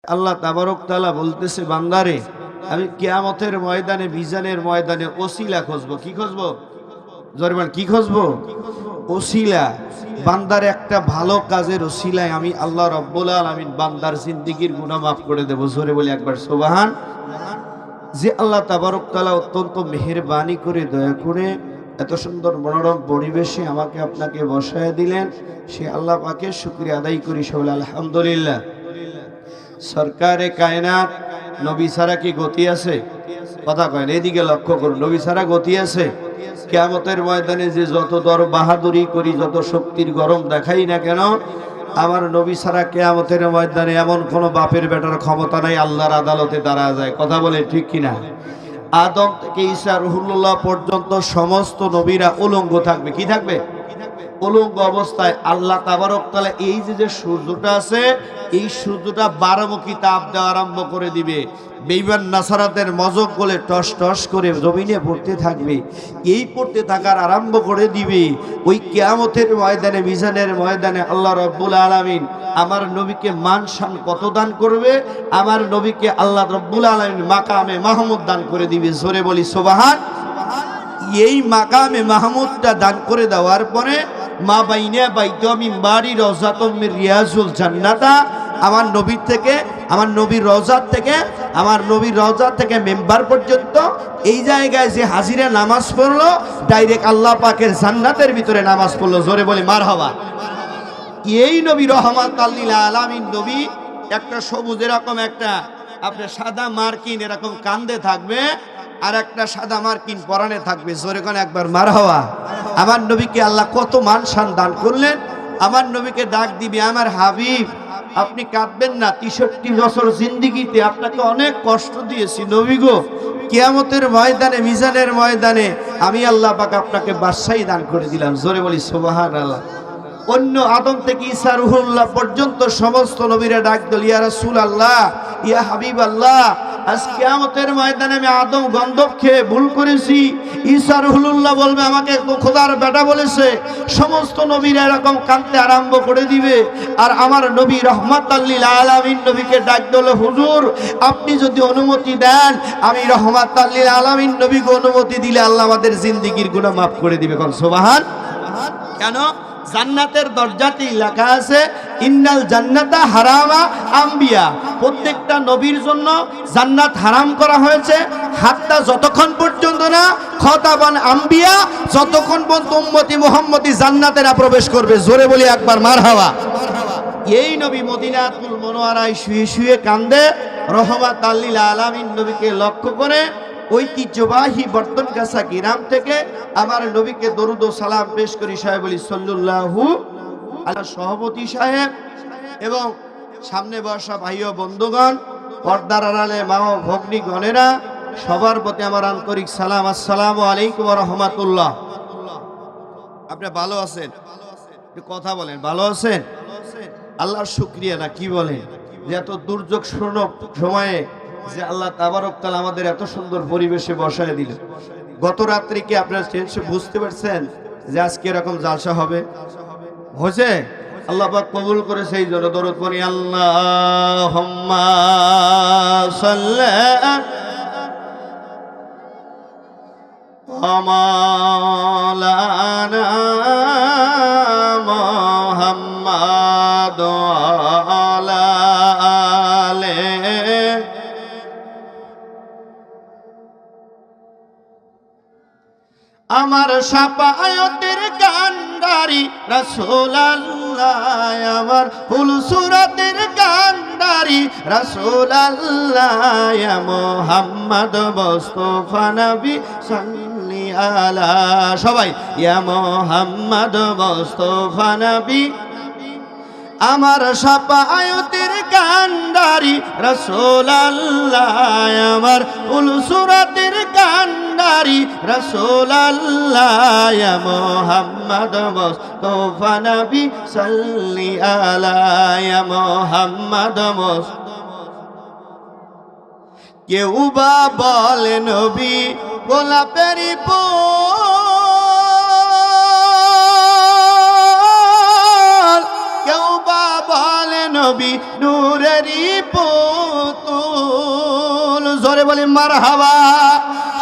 আল্লাহ তাবারক তাআলা বলতেছে, বান্দারে আমি কিয়ামতের ময়দানে, মিজানের ময়দানে ওসিলা খুঁজবো। কি খুঁজবো? জোরে বলেন, কি খুঁজবো? ওসিলা। বান্দার একটা ভালো কাজের ওসিলায় আমি আল্লাহ রাব্বুল আলামিন বান্দার জিন্দেগীর গুনাহ মাফ করে দেব। জোরে বলি একবার সুবহান। যে আল্লাহ তাবারক তাআলা অত্যন্ত মেহেরবানি করে, দয়া করে এত সুন্দর মনোরম পরিবেশে আমাকে আপনাকে বসায় দিলেন, সে আল্লাহ পাকের শুকরিয়া আদায় করি সকলে আলহামদুলিল্লাহ। সরকারে কায়নাত, নবী ছাড়া কি গতি আছে? কথা কয়েন, এদিকে লক্ষ্য করুন, নবী ছাড়া গতি আছে? কিয়ামতের ময়দানে যে যত দর বাহাদুরি করি, যত শক্তির গরম দেখাই না কেন, আমার নবী ছাড়া কিয়ামতের ময়দানে এমন কোন বাপের বেটার ক্ষমতা নাই আল্লাহর আদালতে দাঁড়া যায়। কথা বলে ঠিক কিনা? আদম থেকে ঈসা রুহুল্লাহ পর্যন্ত সমস্ত নবীরা উলঙ্গ থাকবে। কি থাকবে? উলঙ্গ অবস্থায়। আল্লাহ তাবারক তাআলা এই যে সূর্যটা আছে, এই সূর্যটা 12মুখী তাপ দেওয়া আরম্ভ করে দিবে। বেঈমান নাসারাদের মজক বলে টস টস করে জমিনে পড়তে থাকবে। এই পড়তে থাকার আরম্ভ করে দিবে। ওই কিয়ামতের ময়দানে, মিজানের ময়দানে আল্লাহ রাব্বুল আলামিন আমার নবীকে মান শান কত দান করবে? আমার নবীকে আল্লাহ রাব্বুল আলামিন মাকামে মাহমুদ দান করে দিবে। জোরে বলি সুবহান। এই মাকামে মাহমুদটা দান করে দেওয়ার পরে মা বাইনা বাইতুম মিম্বারি রওজাতুম মির রিয়াজুল জান্নাতা, আমার নবীর থেকে, আমার নবীর রওজা থেকে, আমার নবীর রওজা থেকে মেম্বার পর্যন্ত এই জায়গায় যে হাজিরা নামাজ পড়লো, ডাইরেক্ট আল্লাহ পাকের জান্নাতের ভিতরে নামাজ পড়লো। জোরে বলি মারহাবা। এই নবী রহমাতাল লিল আলামিন নবী একটা সবুজ এরকম একটা আপনার সাদা মার্কিন এরকম কান্দে থাকবে, আর একটা সাদা মার্কিন পরানে থাকবে। জোরে কোন একবার মারহাবা। আমার নবীকে আল্লাহ কত মান শান দান করলেন। আমার নবীকে ডাক দিবে, আমার হাবিব আপনি কাঁদবেন না, 63 বছর জিন্দেগিতে আপনাকে অনেক কষ্ট দিয়েছি নবী গো, কিয়ামতের ময়দানে, মিজানের ময়দানে আমি আল্লাহ পাক আপনাকে বাদশাহী দান করে দিলাম। জোরে বলি সুবহানাল্লাহ। অন্য আদম থেকে ঈসা রুহুল্লাহ পর্যন্ত সমস্ত নবীরা ডাক দিল, ইয়া রাসূলুল্লাহ, ইয়া হাবিবাল্লাহ, আজ কিয়ামতের ময়দানে আমি আদম গন্ধব খেয়ে ভুল করেছি। ঈসা রুহুল্লাহ বলবে আমাকে খোদার বেটা বলেছে। সমস্ত নবীরা এরকম কাঁদতে আরম্ভ করে দিবে। আর আমার নবী রহমাতাল লিল আলামিন নবীকে ডাক দিল, হুজুর আপনি যদি অনুমতি দেন, আমি রহমাতাল লিল আলামিন নবীকে অনুমতি দিলে আল্লাহ আমাদের জিন্দেগীর গুনাহ মাফ করে দিবে। কোন সুবহান। কেন? জান্নাতের দরজাতেই লেখা আছে ইন্নাল জান্নাতা হারামা আম্বিয়া, প্রত্যেকটা নবীর জন্য জান্নাত হারাম করা হয়েছে, হাত্তা যতক্ষণ পর্যন্ত না খতাবান আম্বিয়া, যতক্ষণ পর্যন্ত উম্মতি মুহাম্মদি জান্নাতেরা প্রবেশ করবে। জোরে বলি একবার মারহাবা। এই নবী মদিনাতুল মুনাওয়ারায় শুয়ে শুয়ে কান্দে, রহমাতাল লিল আলামিন নবীকে লক্ষ্য করে ঐতিহ্যবাহী বর্তনগাছা গ্রাম থেকে আমার নবীকে দরুদ ও সালাম পেশ করি। সাহেব বলি সাল্লাল্লাহু আলাইহি সভাপতি সাহেব এবং সামনে বসা ভাই ও বন্ধুগণ, পর্দার আড়ালে মা ও ভগ্নীগণেরা, সবার প্রতি আমার আন্তরিক সালাম। আসসালামু আলাইকুম ওয়া রাহমাতুল্লাহ। আপনি ভালো আছেন? একটু কথা বলেন, ভালো আছেন? আল্লাহর শুকরিয়া না কি বলেন, যে এত দুর্যোগ সময়ে যে আল্লাহ তাবারক তাআলা আমাদের এত সুন্দর পরিবেশে বসায় দিল। গত রাত্রি কি আপনারা বুঝতে পারছেন যে আজকে এরকম জালসা হবে? হয়েছে? আল্লাহ পাক কবুল করে, সেই জন্য দরুদ পড়ি, আল্লাহুম্মা সাল্লি মাওলানা মুহাম্মাদ আলা আলে। আমার শাফায়াতের কান্ডারি রাসূলুল্লাহ, আমার ফুলসুরাতের কান্ডারি রাসূলুল্লাহ, ইয়া মুহাম্মদ মুস্তাফা নবী সাল্লি আলা, সবাই ইয়া মুহাম্মদ মুস্তাফা নবী, আমার শাফায়াতের কান্ডারি রাসূলুল্লাহ, আমার ফুলসুরাতের কান্ডারি রাসূলুল্লাহ, ইয়া মুহাম্মদ মুস্তাফা নবী সাল্লি আলা, ইয়া মুহাম্মদ মুস্তাফা। কেউ বা বলে নবী গোলাপেরই ফুল, কেউ বা বলে নবী নূরেরই ফুল, জোরে বলি মারহাবা।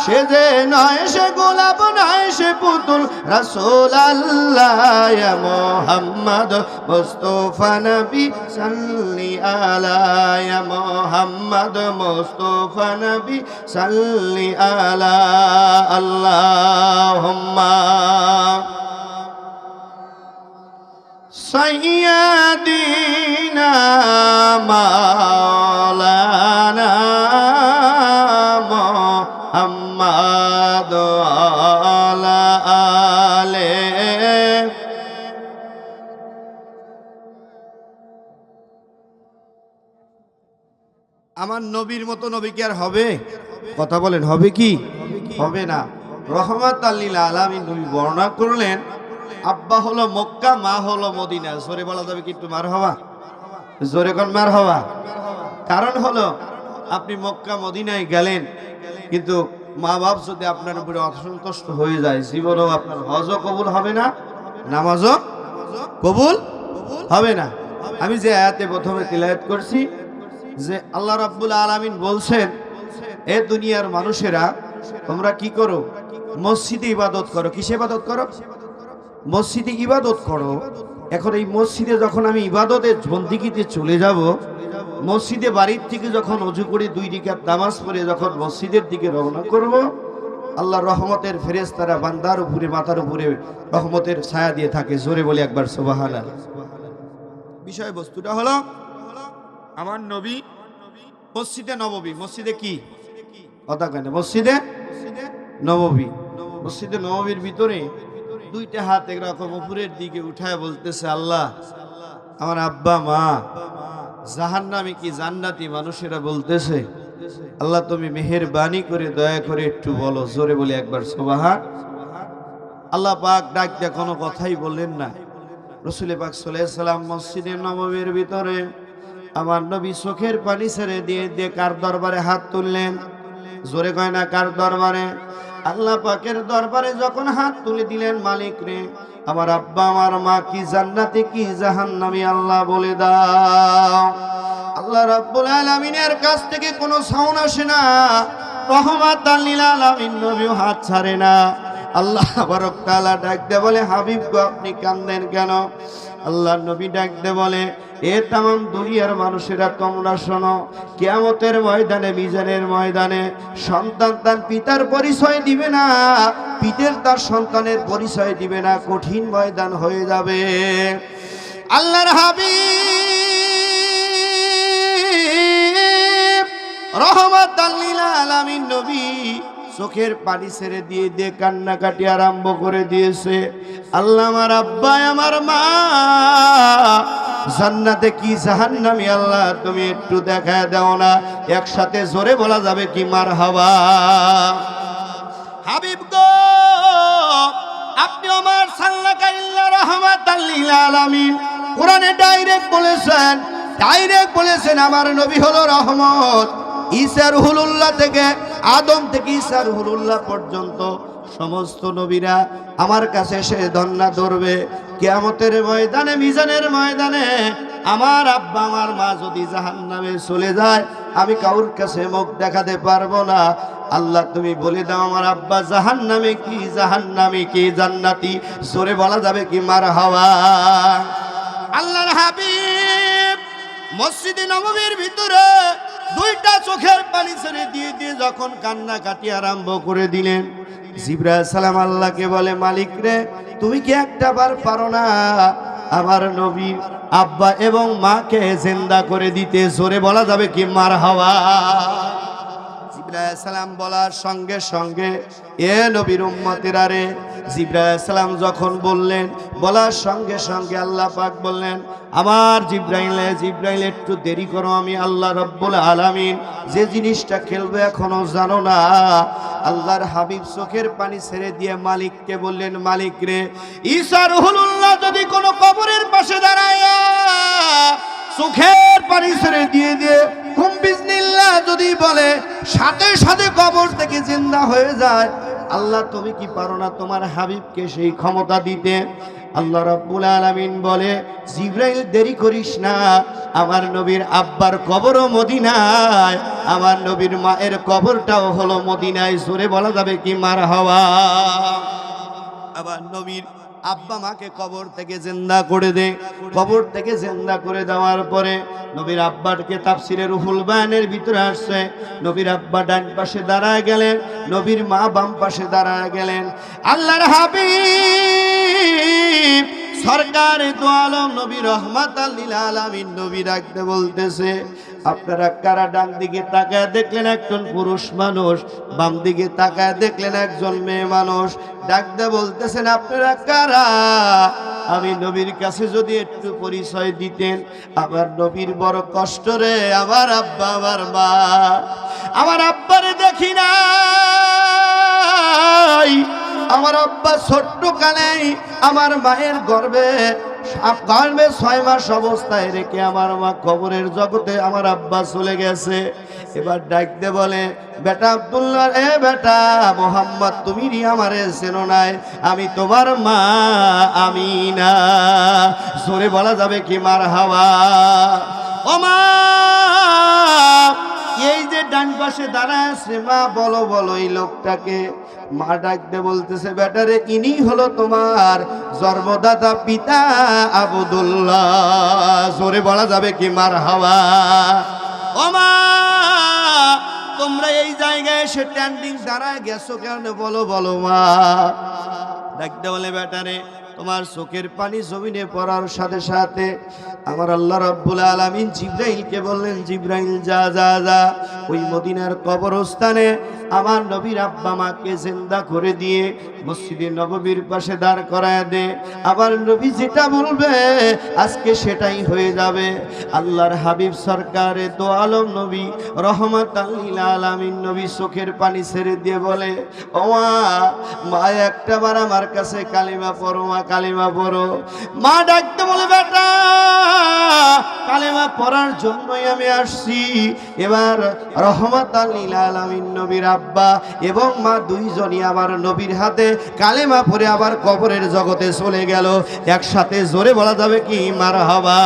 সে যে নয় সে গোলাপ নয় সে পুতুল, রাসূলুল্লাহ ইয়া মুহাম্মদ মুস্তাফা নবী সাল্লি আলা ইয়া মুহাম্মদ মুস্তাফা নবী সাল্লি আলা আল্লাহুম্মা সাইয়্যিদিনা মাওলানা মুহাম্মদ আলা আলে। আমার নবীর মতো নবী কি আর হবে? কথা বলেন, হবে কি? হবে না। রহমাতাল লিল আলামিন নবী বর্ণনা করলেন, আব্বা হলো মক্কা, মা হলো মদিনা। জোরে বলা যাবে কি একটু মারহাবা? জোরে কোন মারহাবা? কারণ হলো আপনি মক্কা মদিনায় গেলেন, কিন্তু মা বাপ যদি আপনার উপরে অসন্তুষ্ট হয়ে যায়, জীবনেও আপনার হজও কবুল হবে না, নামাজও কবুল হবে না। আমি যে আয়াতে প্রথমে তিলাওয়াত করছি যে আল্লাহ রাব্বুল আলামিন বলছেন, এ দুনিয়ার মানুষেরা তোমরা কি করো? মসজিদে ইবাদত করো। কিসে ইবাদত করো? মসজিদে ইবাদত করো। এখন এই মসজিদে যখন আমি ইবাদতের বন্দিগিতে চলে যাব, মসজিদে বাড়ির থেকে যখন ওযু করে 2 রাকাত নামাজ পড়ে যখন মসজিদের দিকে রওনা করব, আল্লাহর রহমতের ফেরেশতারা বান্দার উপরে, মাথার উপরে রহমতের ছায়া দিয়ে থাকে। জোরে বলি একবার সুবহানাল্লাহ। বিষয়বস্তুটা হলো আমার নবী মসজিদে নববী। মসজিদে কি কথা কেন? মসজিদে নববী। মসজিদে নববীর ভিতরে 2টা হাত একরকম উপরের দিকে উঠায় বলতেছে, আল্লাহ আমার আব্বা মা জাহান্নামী কি জান্নাতি? মানুষেরা বলতেছে, আল্লাহ তুমি মেহেরবানি করে দয়া করে একটু বলো। জোরে বলি একবার সুবহান। আল্লাহ পাক ডাক দিয়ে কোনো কথাই বললেন না। রাসূল পাক সাল্লাল্লাহু আলাইহি সাল্লাম মসজিদে নববীর ভিতরে আমার নবী চোখের পানি ছেড়ে দিয়ে দিয়ে কার দরবারে হাত তুললেন? জোরে কয় না কার দরবারে? আল্লাহ পাকের দরবারে যখন হাত তুলে দিলেন, মালিক রে আমার আব্বা আমার মা কি জান্নাতে কি জাহান্নামী, আল্লাহ বলে দাও। আল্লাহ রাব্বুল আলামিনের কাছ থেকে কোনো সাউন্ড আসে না, রহমাতাল লিল আলামিন নবীও হাত ছাড়ে না। আল্লাহ বারক তাআলা ডাক দে বলে, হাবিব গো আপনি কাঁদেন কেন? আল্লাহ নবী ডাক দে বলে, এ তামাম দুনিয়ার মানুষেরা তোমরা শোনো, কিয়ামতের ময়দানে, মিজানের ময়দানে সন্তান তার পিতার পরিচয় দিবে না, পিতার তার সন্তানের পরিচয় দিবে না, কঠিন ময়দান হয়ে যাবে। আল্লাহর হাবিব রহমাতাল লিল আলামিন নবী চোখের পানি ছেড়ে দিয়ে দিয়ে কান্নাকাটি আরম্ভ করে দিয়েছে। আল্লাহ আমার আব্বা আমার মা জান্নাতে কি জাহান্নামী, আল্লাহ তুমি একটু দেখায় দাও না। একসাথে জোরে বলা যাবে কি মারহাবা? হাবিব গো আপনি আমার সাল্লাকা ইল্লা রাহমাতাল লিল আলামিন। কোরআনে ডাইরেক্ট বলেছেন আমার নবী হলো রহমত। ঈসা রুহুল্লাহ থেকে, আদম থেকে ঈসা রুহুল্লাহ পর্যন্ত সমস্ত নবীরা আমার কাছে এসে ধন্না ধরবে। কিয়ামতের ময়দানে, মিজানের ময়দানে আমার আব্বা আমার মা যদি জাহান্নামে চলে যায়, আমি কাউর কাছে মুখ দেখাতে পারবো না। আল্লাহ তুমি বলে দাও আমার আব্বা জাহান্নামে কি জাহান্নামী কি জান্নাতি? জোরে বলা যাবে কি মারহাবা? আল্লাহর হাবিব মসজিদে নববীর ভিতরে 2টা চোখের পানি ছেড়ে দিয়ে দিয়ে যখন কান্নাকাটি আরম্ভ করে দিলেন, জিবরাইল সালাম আল্লাহকে বলে, মালিক রে তুমি কি একটা বার পারো না আমার নবীর আব্বা এবং মাকে জিন্দা করে দিতে? জোরে বলা যাবে কি মারহাবা? জিবরাইল সালাম বলার সঙ্গে সঙ্গে, এ নবীর উম্মতেরা রে, জিবরাইল সালাম যখন বললেন, বলার সঙ্গে সঙ্গে আল্লাহ পাক বললেন, আমার জিবরাইল একটু দেরি করো, আমি আল্লাহ রাব্বুল আলামিন যে জিনিসটা খেলবে এখনো জানো না। আল্লাহর হাবিব চোখের পানি ছেড়ে দিয়ে মালিককে বললেন, মালিক রে ঈসা রুহুল্লাহ যদি কোনো কবরের পাশে দাঁড়ায় চোখের পানি ছেড়ে দিয়ে দিয়ে কুম বিসমিল্লাহ যদি বলে, সাথে সাথে কবর থেকে জিন্দা হয়ে যায়। আল্লাহ তুমি কি পারো না তোমার হাবিবকে সেই ক্ষমতা দিতে? আল্লাহ রাব্বুল আলামিন বলে, জিবরাইল দেরি করিস না, আমার নবীর আব্বার কবরও মদিনায়, আমার নবীর মায়ের কবরটাও হলো মদিনায়। জোরে বলা যাবে কি মারহাবা? আবার নবীর আব্বা মাকে কবর থেকে জিন্দা করে দে। কবর থেকে জিন্দা করে দেওয়ার পরে নবীর আব্বাকে তাফসিরে রুহুল বায়ানের ভিতরে আসছে, নবীর আব্বা ডান পাশে দাঁড়ায় গেলেন, নবীর মা বাম পাশে দাঁড়ায় গেলেন। আল্লাহর হাবিব সরকার দু আলম নবী রহমাতাল লিল আলামিন নবী রাখতে বলতেছে, আপনারা কারা? ডান দিকে তাকায় দেখলেন একজন পুরুষ মানুষ, বাম দিকে তাকায় দেখলেন একজন মেয়ে মানুষ। ডাকতে বলতেছেন, আপনারা কারা? আমি নবীর কাছে যদি একটু পরিচয় দিতেন। আমার নবীর বড় কষ্ট রে, আমার আব্বা আমার মা, আমার আব্বারে দেখি নাই, আমার আব্বা ছোট্ট কালে আমার মায়ের গর্ভে 6 মাস অবস্থায় রেখে আমার মা কবরের জগতে আমার আব্বা চলে গেছে। এবার ডাকতে বলে, বেটা আব্দুল্লাহ, এ বেটা মোহাম্মদ, তুমি রি আমারে চেনো নাই, আমি তোমার মা আমিনা। জোরে বলা যাবে কি মারহাবা? ও মা, এই যে ডান পাশে দাঁড়ায় আছে, মা বলো বলো এই লোকটাকে। মা ডাকতে বলতেছে, বেটারে, ইনি হলো তোমার জন্মদাতা পিতা আব্দুল্লাহ। জোরে বলা যাবে কি মারহাবা? ও মা, তোমরা এই জায়গায় এসে স্ট্যান্ডিং দাঁড়ায় গেছো কেন? বলো বলো মা। ডাকতে বলে, বেটারে, তোমার চোখের পানি জমিনে পড়ার সাথে সাথে আমার আল্লাহ রাব্বুল আলামিন জিবরাইলকে বললেন, জিবরাইল যা যা যা ওই মদিনার কবরস্থানে আমার নবীর আব্বা মাকে জিন্দা করে দিয়ে মসজিদে নববীর পাশে দাঁড় করায় দে। আবার নবী যেটা বলবে আজকে সেটাই হয়ে যাবে। আল্লাহর হাবিব সরকারে দো আলম নবী রহমাতাল লিল আলামিন নবী চোখের পানি ছেড়ে দিয়ে বলে, ও মা, একটাবার আমার কাছে কালিমা পড়ো মা, কালিমা পড়ো। মা ডাকতে বলে, বেটা, কালিমা পড়ার জন্যই আমি আসছি। এবার রহমাতাল লিল আলামিন নবীর আব্বা এবং মা দুইজনই আমার নবীর হাতে কালেমা পড়ে আবার কবরের জগতে চলে গেল। একসাথে জোরে বলা যাবে কি মারহাবা?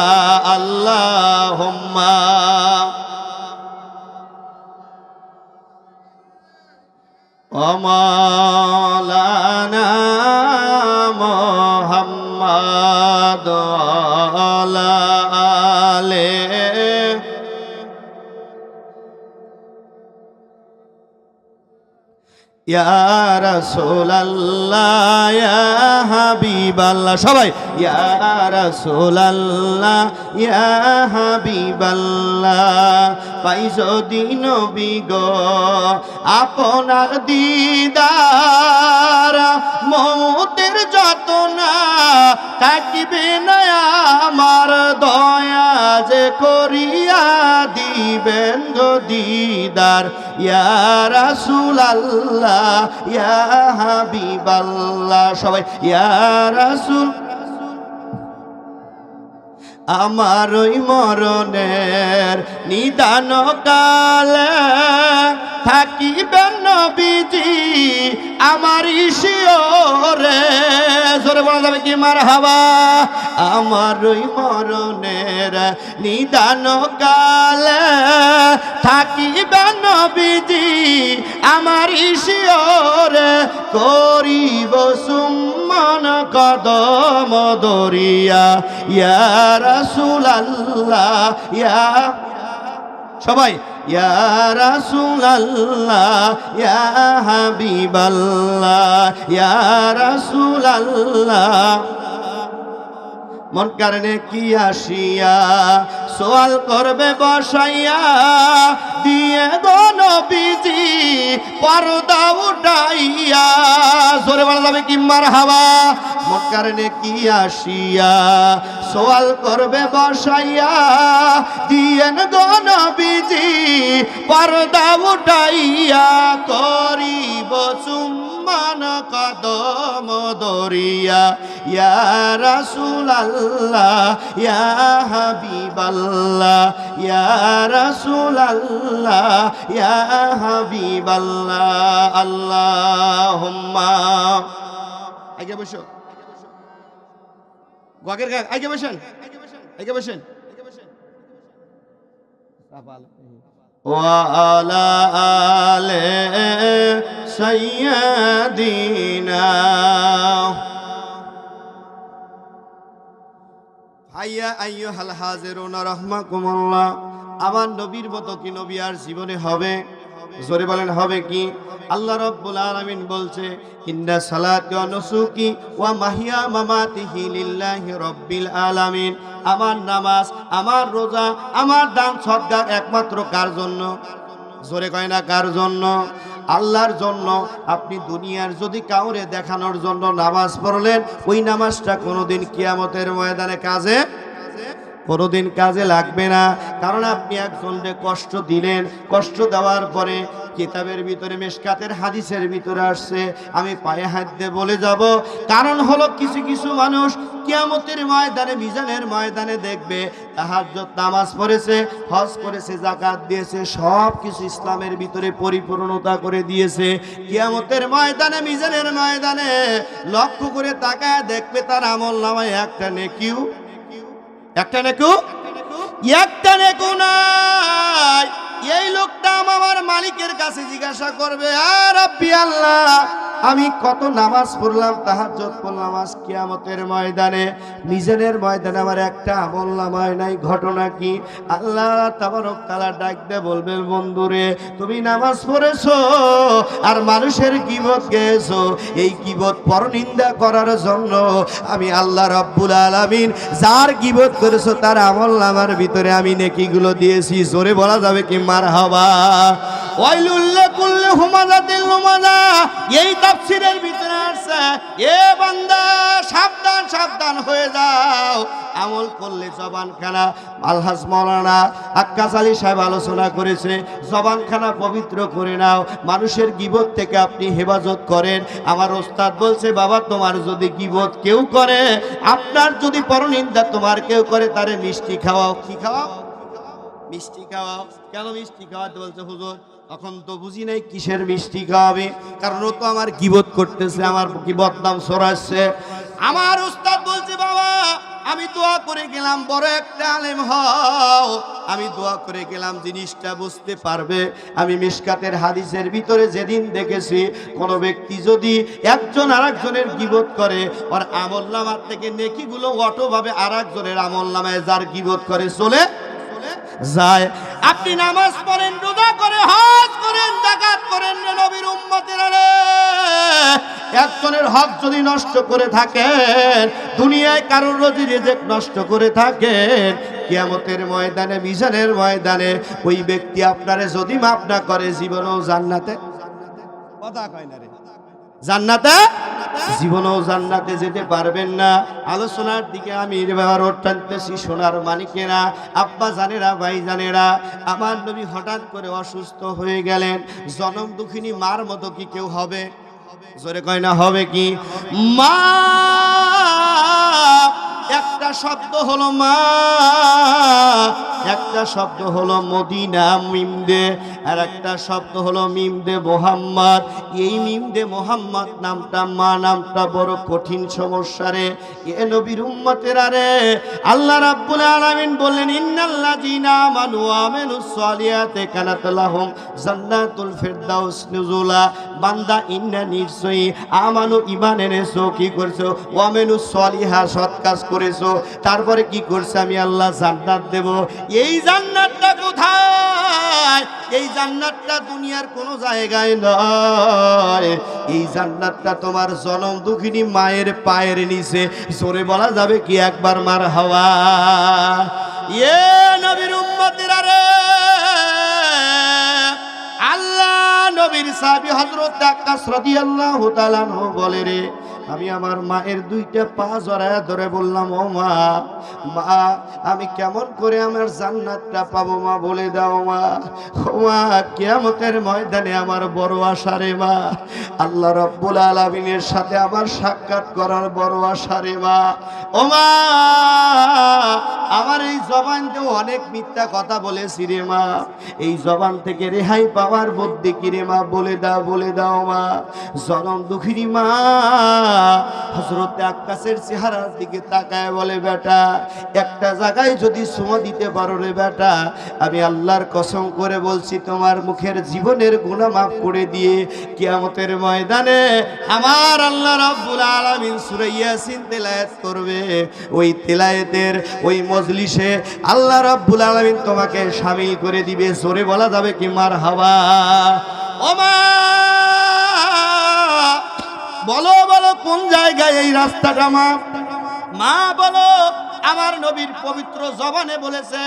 আল্লাহুম্মা ও মাওলানা মুহাম্মদ আলা আলে ইয়া রাসূলুল্লাহ ইয়া হাবিবাল্লাহ, সবাই ইয়া রাসূলুল্লাহ ইয়া হাবিবাল্লাহ। পাই যদি নবী গো আপনার দিদার, মওতের যতনা থাকিবে না আমার, দয়া যে করিয়া দিবেন গো দিদার। ইয়া রাসূলুল্লাহ ইয়া হাবিবাল্লাহ, সবাই ইয়া রাসূল। আমার ওই মরণের নিদান কালে থাকিবেন নবীজি আমার শিওরে। জোরে বলা যাবে কি মারহাবা? আমার ওই মরণের নিদান কালে থাকিবেন নবীজি আমার শিওরে। করিব সুম্মান কদম দরিয়া ইয়া রাসূলুল্লাহ ইয়া, সবাই ইয়া রাসূলুল্লাহ ইয়া হাবিবাল্লাহ ইয়া রাসূলুল্লাহ। মন কারণে কি আসিয়া সোয়াল করবে বসাইয়া, দিয়ে গো নবীজি পর্দা উঠাইয়া। জোরে বলা যাবে কি মারহাবা? মন কারণে কি আসিয়া সোয়াল করবে বসাইয়া, দিয়েন গো নবীজি পর্দা উঠাইয়া। করিব চুম্বন কদম দরিয়া ইয়া রাসূলুল্লাহ ইয়া হাবিবাল্লাহ ইয়া রাসূলুল্লাহ ইয়া হাবিবাল্লাহ। আল্লাহুম্মা, আগে বসো। গগের গায়ে আইকে বসেন, আইকে বসেন। ওয়ালা আলে সাইয়্যিদিনা হাইয়া আইয়ুহাল হাজিরুনা রাহমাকুমুল্লাহ। আমার নবীর মতো কি নবী আর জীবনে হবে? জোরে বলেন হবে কি? আল্লাহ রাব্বুল আলামিন বলছে ইন্না সালাতি ওয়া নুসুকি ওয়া মাহিয়া মামাতিহি লিল্লাহি রাব্বিল আলামিন। আমার নামাজ, আমার রোজা, আমার দান সদকা একমাত্র কার জন্য? জোরে কয় না কার জন্য? আল্লাহর জন্য। আপনি দুনিয়ার যদি কাউরে দেখানোর জন্য নামাজ পড়লেন, ওই নামাজটা কোনোদিন কিয়ামতের ময়দানে কোনোদিন কাজে লাগবে না। কারণ আপনি একজনকে কষ্ট দিলেন, কষ্ট দেওয়ার পরে কিতাবের ভিতরে মিশকাতের হাদিসের ভিতরে আসছে, আমি পায়ে হাত দিয়ে বলে যাব, কারণ হলো কিছু কিছু মানুষ কিয়ামতের ময়দানে, মিজানের ময়দানে দেখবে তাহাজ্জুদ নামাজ পড়েছে, হজ করেছে, যাকাত দিয়েছে, সব কিছু ইসলামের ভিতরে পরিপূর্ণতা করে দিয়েছে। কিয়ামতের ময়দানে, মিজানের ময়দানে লক্ষ্য করে তাকায় দেখবে তার আমলনামায় একটা নেকিও নাই। এই লোকটা আমার মালিকের কাছে জিজ্ঞাসা করবে, আর রাব্বি আল্লাহ, আমি কত নামাজ পড়লাম, তাহাজ্জুদ পড়লাম, আজ কিয়ামতের ময়দানে, মিজানের ময়দানে আমার একটা আমলনামায় নাই, ঘটনা কি? আল্লাহ তাবারক তাআলা ডাক দিয়ে বলবেন, বন্ধুরে তুমি নামাজ পড়েছো আর মানুষের গীবত গেছো, এই গীবত পরনিন্দা করার জন্য আমি আল্লাহ রাব্বুল আলামিন যার গীবত করেছো তার আমলনামার ভিতরে আমি নেকিগুলো দিয়েছি। জোরে বলা যাবে কি মারহাবা? ওয়াইলুল লিকুল্লি হুমাযাতিল লুমাযা। এই তাফসীরের ভিতরে আছে, এ বান্দা সাবধান সাবধান হয়ে যাও, আমল করলে জবানখানা, আলহাজ মাওলানা আক্কাস আলী সাহেব আলোচনা করেছে, জবানখানা পবিত্র করে নাও, মানুষের গীবত থেকে আপনি হেফাজত করেন। আমার ওস্তাদ বলছে, বাবা তোমার যদি গীবত কেউ করে, আপনার যদি পরনিন্দা তোমার কেউ করে, তারে মিষ্টি খাওয়াও। কি খাওয়াও? মিষ্টি খাওয়াও। কেন মিষ্টি খাওয়াতে বলছে হুজুর? তখন তো বুঝি নাই কিসের মিষ্টি খাওয়াবে, কারণ ও তো আমার গীবত করতেছে, আমার কি বদনাম ছড়াচ্ছে। আমার উস্তাদ বলছে, বাবা আমি দোয়া করে গেলাম বড় একটা আলেম হও, আমি দোয়া করে গেলাম জিনিসটা বুঝতে পারবে। আমি মিশকাতের হাদিসের ভিতরে যেদিন দেখেছি, কোন ব্যক্তি যদি একজন আরেকজনের গীবত করে, ওর আমলনামার থেকে নেকিগুলো অটোভাবে আরেকজনের আমলনামায় যার গীবত করে চলে যায়। আপনি নামাজ পড়েন, রোজা করে, হজ করেন, যাকাত করেন, নবীর উম্মতেরা রে, একজনের হক যদি নষ্ট করে থাকেন, দুনিয়ায় কারোর রোজি রিজিক নষ্ট করে থাকেন, কিয়ামতের ময়দানে, মিজানের ময়দানে ওই ব্যক্তি আপনারে যদি মাফ না করে, জীবনেও জান্নাতে, কথা কয় না রে, জান্নাতে, জীবনেও জান্নাতে যেতে পারবেন না। আলোচনার দিকে আমি এবার টানতেছি, সোনার মানিকেরা, আব্বা জানেরা, ভাই জানেরা, আমার নবী হঠাৎ করে অসুস্থ হয়ে গেলেন। জনম দুঃখিনী মার মতো কি কেউ হবে? জোরে কয় না হবে কি? মা, একটা শব্দ হলো মা, একটা শব্দ হলো মদিনা মিম দে, আর একটা শব্দ হলো মিম দে মোহাম্মদ। এই মিম দে মোহাম্মদ নামটা, মা নামটা বড় কঠিন সমস্যা রে। এ নবীর উম্মতেরা রে, আল্লাহ রাব্বুল আলামিন বললেন, ইন্নাল্লাযীনা আমানু ওয়া আমিলুস সালিহাতি কানাত লাহুম জান্নাতুল ফিরদাউস নুজুলা। বান্দা ইন্না নিশ্চয়ই আমানু, ঈমান এনেছো, কি করছো? ওয়া আমিলুস সালিহা, সৎ কাজ করেছো, তারপরে কি করছে? আমি আল্লাহ জান্নাত দেব। এই জান্নাতটা কোথায়? এই জান্নাতটা দুনিয়ার কোনো জায়গায় নয়, এই জান্নাতটা তোমার জনম দুঃখিনী মায়ের পায়ের নিচে। জোরে বলা যাবে কি একবার মারহাবা? এ নবীর উম্মতেরা রে, আল্লাহ নবীর সাহাবী হযরত আক্কাস রাদিয়াল্লাহু তাআলা আনহু বলে রে, আমি আমার মায়ের দুইটা পা জড়ায় ধরে বললাম, ও মা, মা আমি কেমন করে আমার জান্নাতটা পাবো মা, বলে দাও মা। ও মা, কিয়ামতের ময়দানে আমার বড় আশা রে মা, আল্লাহ রাব্বুল আলামিনের সাথে আমার সাক্ষাৎ করার বড় আশা রে মা। ও মা, আমার এই জবান দিয়ে অনেক মিথ্যা কথা বলেছি রে মা, এই জবান থেকে রেহাই পাওয়ার বুদ্ধি কি রে মা, বলে দাও, বলে দাও মা। জনম দুঃখিনী মা, হযরতে আক্কাসের চেহারার দিকে তাকায় বলে, বেটা একটা জায়গায় যদি চুমা দিতে পারো রে বেটা, আমি আল্লাহর কসম করে বলছি তোমার মুখের জীবনের গুনাহ মাফ করে দিয়ে কিয়ামতের ময়দানে আমার আল্লাহ রাব্বুল আলামিন সূরা ইয়াসিন তেলাওয়াত করবে। ওই তেলাওয়াতের ওই মজলিসে আল্লাহ রাব্বুল আলামিন তোমাকে শামিল করে দিবে। জোরে বলা যাবে কি মারহাবা? ও মা, বলো বলো কোন জায়গায় এই রাস্তাটা? মা বলো। আমার নবীর পবিত্র জবানে বলেছে,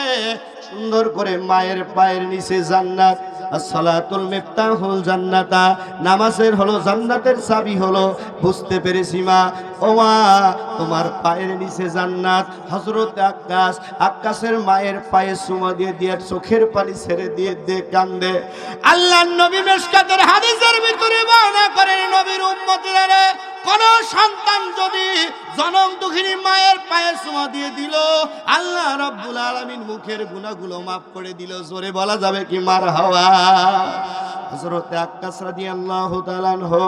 সুন্দর করে মায়ের পায়ের নিচে জান্নাত। আসসালাতুল মিফতাহুল জান্নাতা, নামাজের হলো জান্নাতের চাবি হলো। বুঝতে পেরেছি মা। ও মা, তোমার পায়ের নিচে জান্নাত। হযরত আক্কাসের মায়ের পায়ে চুমা দিয়ে দিয়ে চোখের পানি ছেড়ে দিয়ে দিয়ে কান্দে। আল্লাহর নবী মিশকাতের হাদিসের ভিতরে বর্ণনা করেন, নবীর উম্মতেরা কোন সন্তান যদি জনম দুঃখিনী মায়ের পায়ে চুমা দিয়ে দিল, আল্লাহ রাব্বুল আলামিন মুখের গুনাহগুলো মাফ করে দিল। জোরে বলা যাবে কি মারহাবা? হযরতে আক্কাস রাদিয়াল্লাহু তাআলা আনহু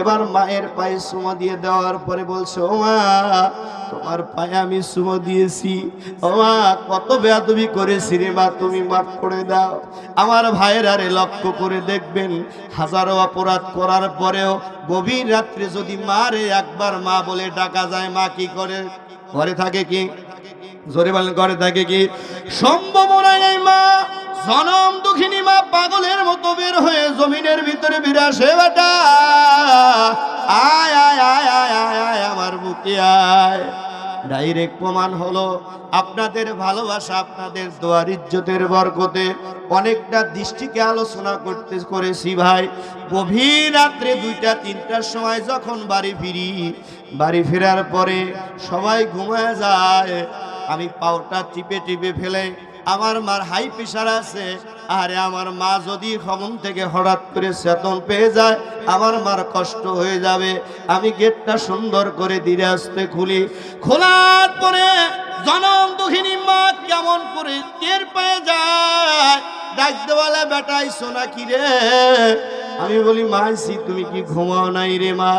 এবার মায়ের পায়ে চুমা দিয়ে দেওয়ার পরে বলছে, ও মা, তোমার পায়ে আমি চুমা দিয়েছি। ও মা, কত বেয়াদবি করেছি রে মা, তুমি মাফ করে দাও। আমার ভাইয়েরা রে, লক্ষ্য করে দেখবেন, হাজারো অপরাধ করার পরেও গভীর রাত্রে যদি মা রে একবার মা বলে ডাকা যায়, মা কি করে? ঘরে থাকে কি? জোরে বলেন, ঘরে থাকে কি? সম্ভাবনা নেই মা জনম দুঃখিনী মা পাগলের মতো বের হয়ে জমিনের ভিতরে বের আসে, বেটা আয় আয় আয় আয় আয় আয় আমার বুকে আয়। ডাইরেক্ট প্রমাণ হলো আপনাদের ভালোবাসা, আপনাদের দোয়ার ইজ্জতের বরকতে অনেকটা দৃষ্টিকে আলোচনা করেছি ভাই। গভীর রাত্রে 2টা-3টার সময় যখন বাড়ি ফেরার পরে সবাই ঘুমায় যায়, আমি পাওটা টিপে টিপে ফেলে, আমার মার হাই প্রেশার আছে, আরে আমার মা যদি ঘুম থেকে হঠাৎ করে চেতন পেয়ে যায়, আমার মার কষ্ট হয়ে যাবে। আমি গেটটা সুন্দর করে ধীরে আস্তে খুলি। খোলার পরে জনম দুঃখিনী মা কেমন করে টের পেয়ে যায়, ডাকতে বলে, বেটা আইসো নাকি রে? আমি বলি, মা আইসি। তুমি কি ঘুমাও নাই রে মা?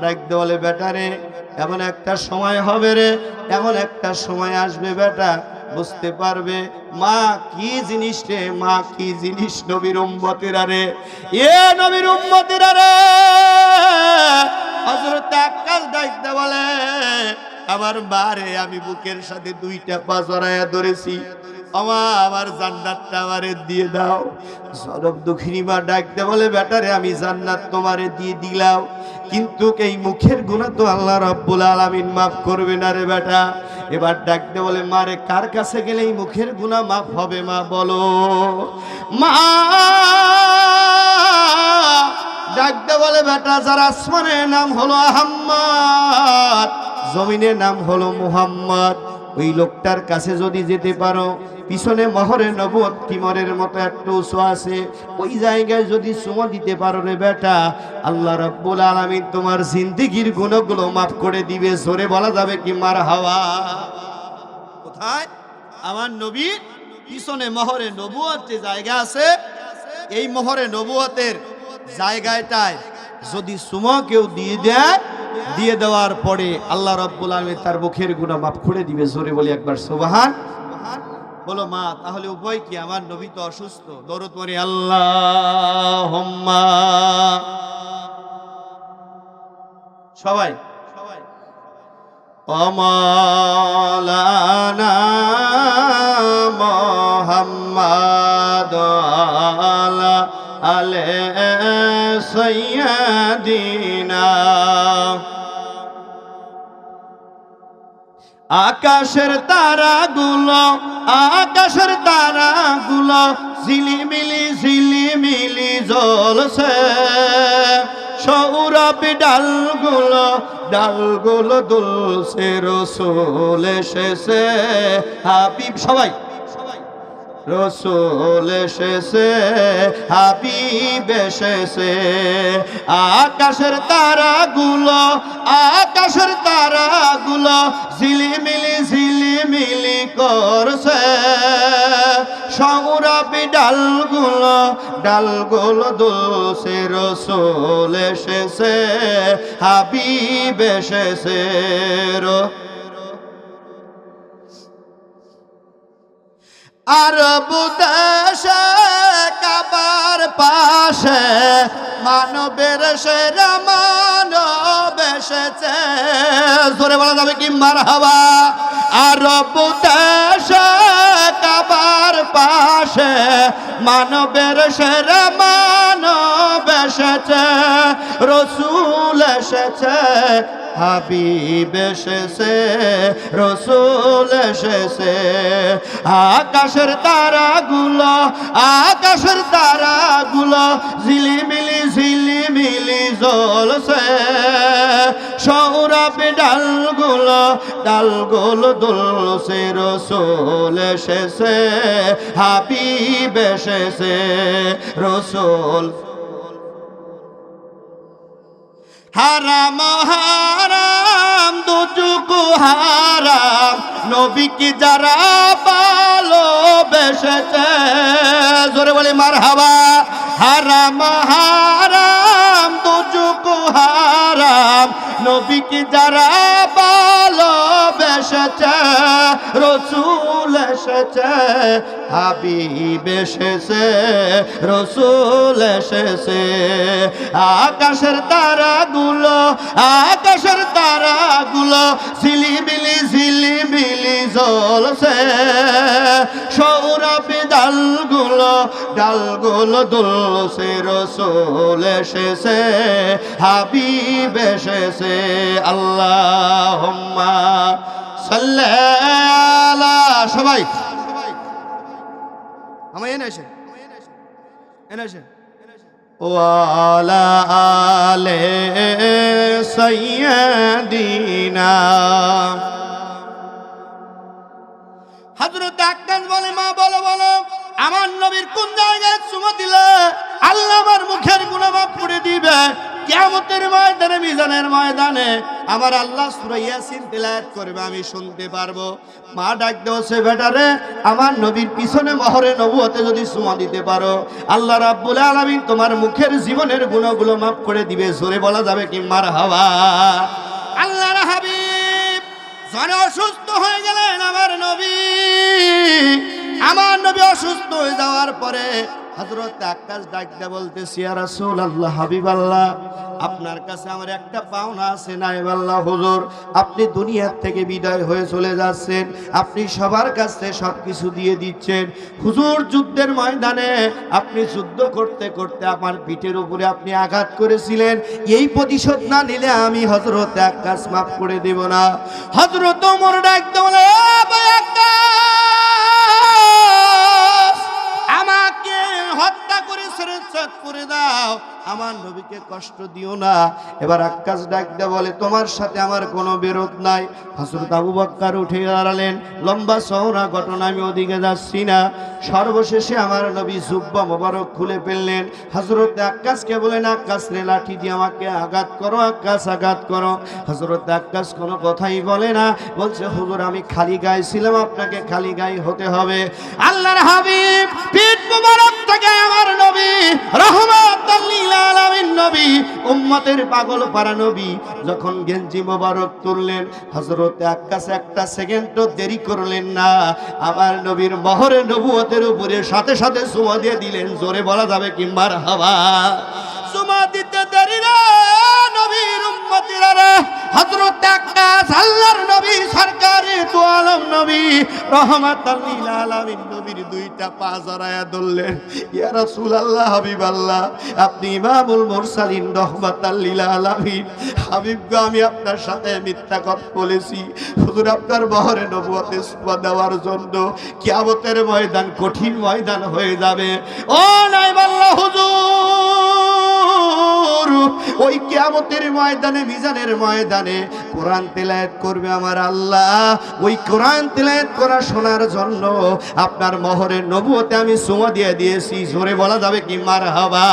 ডাকতে বলে, বেটা রে, এমন একটা সময় হবে রে, এমন একটা সময় আসবে বেটা, বুঝতে পারবে মা কি জিনিস রে, মা কি জিনিস। নবীর উম্মতেরা রে, এ নবীর উম্মতেরা রে, হযরত আক্কাস ডাকতে বলে, আমার মা রে, আমি বুকের সাথে 2টা পা জড়ায়া ধরেছি, আমার জান্নাতটা আমারে দিয়ে দাও। জনম দুঃখিনী মা ডাকতে বলে, বেটা রে, আমি জান্নাত তোমারে দিয়ে দিলাম, কিন্তু এই মুখের গুনাহ তো আল্লাহ রাব্বুল আলামিন মাফ করবে না রে বেটা। এবার ডাকতে বলে, মারে, কার কাছে গেলে এই মুখের গুনাহ মাফ হবে মা বলো? মা ডাকতে বলে, বেটা, যার আসমানের নাম হলো আহম্মদ, জমিনের নাম হলো মুহাম্মদ, ওই লোকটার কাছে যদি যেতে পারো, পিছনে মহরে নবুয়ত কিমরের মতো একটু উঁচু আছে, ওই জায়গায় যদি চুমা দিতে পারো রে বেটা, আল্লাহ রাব্বুল আলামিন তোমার জিন্দেগির গুনাহগুলো মাফ করে দিবে। জোরে বলা যাবে কি মারহাবা? কোথায়? আমার নবী পিছনে মহরে নবুয়ত যে জায়গা আছে, এই মহরে নবুয়তের জায়গাটায় যদি চুমা কেউ দিয়ে দেওয়ার পরে আল্লাহ রাব্বুল আলামিন তার মুখের গুনাহ মাফ করে দিবে। জোরে বলি একবার সুবহান। বলো মা, তাহলে উপায় কি? আমার নবী তো অসুস্থ। দরুদ পড়ি, আল্লাহুম্মা, সবাই ও মাওলানা মুহাম্মদ আলা আলে সাইয়্যিদিনা। আকাশের তারাগুলো ঝিলিমিলি জ্বলছে, সৌরভ ডালগুলো দুলছে, রসুল এসেছে হাবিব, সবাই রসুল এসেছে হাবিব এসেছে। আকাশের তারাগুলো ঝিলিমিলি করছে, সৌরভী ডালগুলো দুলছে, রসুল এসেছে, হাবিব এসেছে। আরব দেশে কাবার পাশে মানবের সেরা মানব এসেছে। জোরে বলা যাবে কি মারহাবা। আরব দেশে কাবার পাশে মানবের সেরা মানব এসেছে, রসুল এসেছে, হাবিব এসেছে, রসুল এসেছে। আকাশের তারাগুলো ঝিলিমিলি জ্বলছে, সৌরভী ডালগুলো দুলছে, রসুল এসেছে, হাবিব এসেছে, রসুল। হারাম হারাম দুচুকু হারাম, নবী কি যারা ভালোবেসেছে, জোরে বলি মারহাবা। হারাম হারাম দুচুকু হারাম, নবী কি যারা ভালোবেসেছে, রসুল এসেছে, হাবিব এসেছে, রসুল এসেছে। আকাশের তারাগুলো ঝিলিমিলি জ্বলছে, সৌরভী ডালগুলো দুলছে, রসুল এসেছে, হাবিব এসেছে। আল্লাহুম্মা সাল্লি আলা, সবাই আমার এনে আসে ওয়ালা আলে সাইয়্যিদিনা। হযরত আক্কাস বলে, মা বলো আমার নবীর কোন জায়গায় চুমা দিলে আল্লাহ আমার মুখের গুনাহ মাফ করে দিবে? কিয়ামতের ময়দানে, মিজানের ময়দানে আমার আল্লাহ সূরা ইয়াসিন তেলাওয়াত করবে, আমি শুনতে পারবো। মা ডাক দেওছে, বেটারে আমার নবীর পিছনে মোহরে নবুয়তে যদি চুমা দিতে পারো, আল্লাহ রাব্বুল আলামিন তোমার মুখের জীবনের গুনাহগুলো মাফ করে দিবে। জোরে বলা যাবে কি মারহাবা। আল্লাহর হাবিব জ্বরে অসুস্থ হয়ে গেলেন। আমার নবী অসুস্থ হয়ে যাওয়ার পরে হযরত আক্কাস ডাক দিয়ে বলতেছি, ইয়া রাসূলুল্লাহ, হাবিবাল্লাহ, আপনার কাছে আমার একটা পাওনা আছে। নাইবাল্লাহ হুজুর, আপনি দুনিয়া থেকে বিদায় হয়ে চলে যাচ্ছেন, আপনি সবার কাছে সবকিছু দিয়ে দিচ্ছেন। হুজুর, যুদ্ধের ময়দানে আপনি যুদ্ধ করতে করতে আমার পিঠের উপরে আপনি আঘাত করেছিলেন, এই প্রতিশোধ না নিলে আমি হযরত আক্কাস মাফ করে দেব না। হযরত ওমর ডাক দিয়ে বলে, ভাই আক্কাস, আমাকে হত্যা করে ছেড়ে করে দাও, আমার নবীকে কষ্ট দিও না। এবার আক্কাস ডাক দিয়ে বলে, তোমার সাথে আমার কোনো বিরোধ নাই। হযরত আবু বকর উঠে দাঁড়ালেন। লম্বা চওড়া ঘটনা, আমি ওদিকে যাচ্ছি না। সর্বশেষে আমার নবী জুব্বা মোবারক খুলে ফেললেন। হযরত আক্কাসকে বলেন, আক্কাস রে, লাঠি দিয়ে আমাকে আঘাত করো, আক্কাস আঘাত করো। হযরত আক্কাস কোনো কথাই বলে না, বলছে, হুজুর আমি খালি গায়ে ছিলাম, আপনাকে খালি গায়ে হতে হবে। আল্লাহর হাবিব পিঠ মোবারক থেকে আমার নবী রহমাতুল লিল আলামিন নবী, উম্মতের পাগল পারা নবী যখন গেঞ্জি মোবারক তুললেন, হযরত আক্কাস একটা সেকেন্ডও দেরি করলেন না, আমার নবীর মোহরে নবুয়তের উপরে সাথে সাথে চুমা দিয়ে দিলেন। জোরে বলা যাবে কি মারহাবা। চুমা দিতে দেরি না নবীর উম্মতিরা রে। হযরত আক্কাস আল্লাহর নবী সরকারে দু আলম নবী রহমাতুল লিল আলামিন নবীর দুইটা পা জড়ায়া ধরলেন। ইয়া রাসূলুল্লাহ, হাবিবাল্লাহ, আপনি ইমামুল মুরসালিন রহমাতুল লিল আলামিন। হাবিব গো, আমি আপনার সাথে মিথ্যা কথা বলেছি। হুজুর, আপনার মোহরে নবুয়তে চুমা দেওয়ার জন্য কিয়ামতের ময়দান কঠিন ময়দান হয়ে যাবে। ও নাইবাল্লাহ হুজুর, ওই কিয়ামতের ময়দানে, মিজানের ময়দানে কোরআন তেলাওয়াত করবে আমার আল্লাহ। ওই কোরআন তেলাওয়াত করা শোনার জন্য আপনার মোহরে নবুয়তে আমি চুমা দিয়ে দিয়েছি। জোরে বলা যাবে কি মারহাবা।